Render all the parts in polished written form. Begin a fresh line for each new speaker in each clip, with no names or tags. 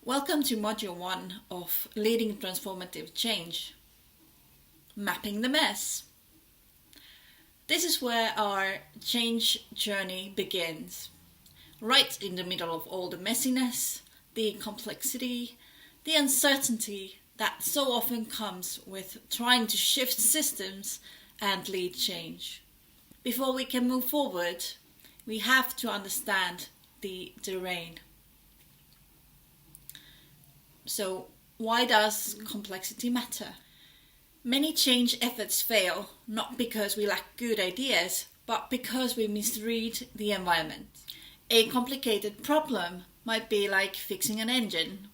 Welcome to Module 1 of Leading Transformative Change, Mapping the Mess. This is where our change journey begins, right in the middle of all the messiness, the complexity, the uncertainty that so often comes with trying to shift systems and lead change. Before we can move forward, we have to understand the terrain. So, why does complexity matter? Many change efforts fail not because we lack good ideas, but because we misread the environment. A complicated problem might be like fixing an engine.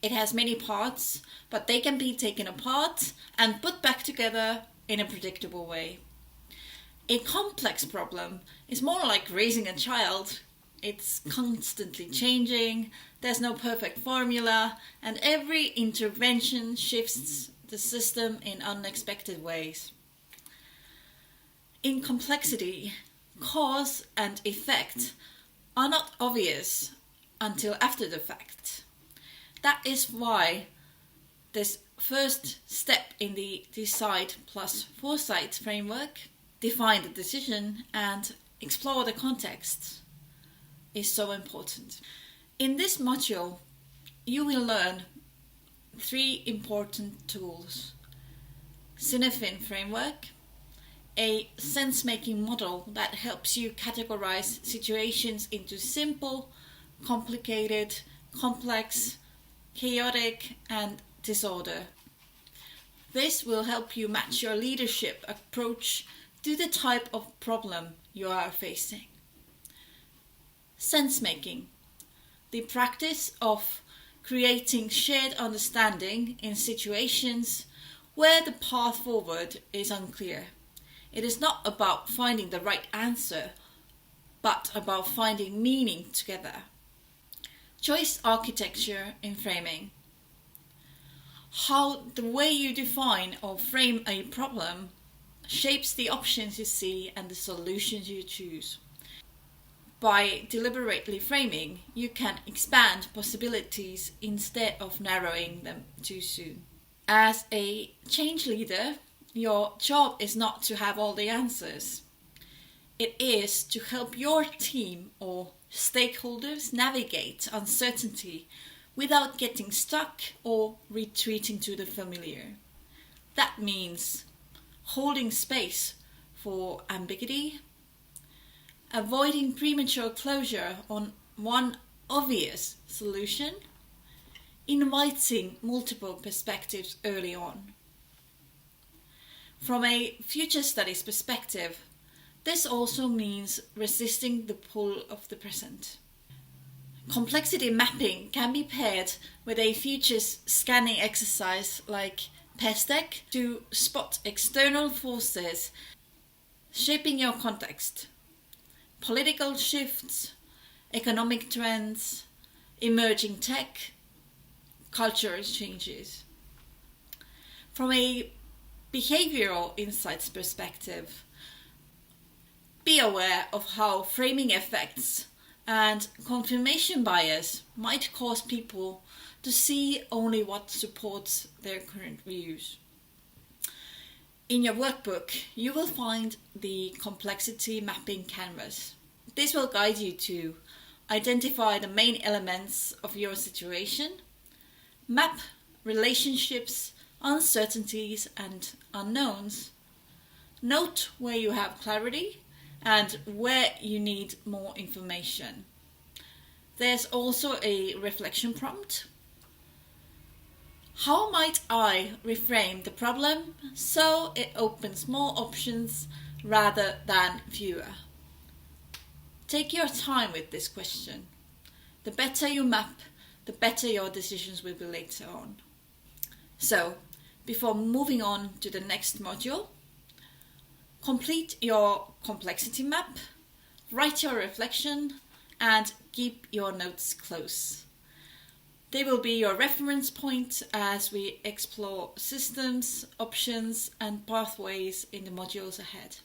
It has many parts, but they can be taken apart and put back together in a predictable way. A complex problem is more like raising a child. It's constantly changing, there's no perfect formula, and every intervention shifts the system in unexpected ways. In complexity, cause and effect are not obvious until after the fact. That is why this first step in the decide plus foresight framework, define the decision and explore the context, is so important. In this module, you will learn 3 important tools. Cinefin framework, a sense-making model that helps you categorize situations into simple, complicated, complex, chaotic, and disorder. This will help you match your leadership approach to the type of problem you are facing. Sense-making, the practice of creating shared understanding in situations where the path forward is unclear. It is not about finding the right answer, but about finding meaning together. Choice architecture in framing, how the way you define or frame a problem shapes the options you see and the solutions you choose. By deliberately framing, you can expand possibilities instead of narrowing them too soon. As a change leader, your job is not to have all the answers. It is to help your team or stakeholders navigate uncertainty without getting stuck or retreating to the familiar. That means holding space for ambiguity, avoiding premature closure on one obvious solution, inviting multiple perspectives early on. From a future studies perspective, this also means resisting the pull of the present. Complexity mapping can be paired with a futures scanning exercise like PESTEC to spot external forces shaping your context. Political shifts, economic trends, emerging tech, cultural changes. From a behavioral insights perspective, be aware of how framing effects and confirmation bias might cause people to see only what supports their current views. In your workbook, you will find the complexity mapping canvas. This will guide you to identify the main elements of your situation, map relationships, uncertainties, and unknowns, note where you have clarity and where you need more information. There's also a reflection prompt. How might I reframe the problem so it opens more options rather than fewer? Take your time with this question. The better you map, the better your decisions will be later on. So, before moving on to the next module, complete your complexity map, write your reflection, and keep your notes close. They will be your reference point as we explore systems, options, and pathways in the modules ahead.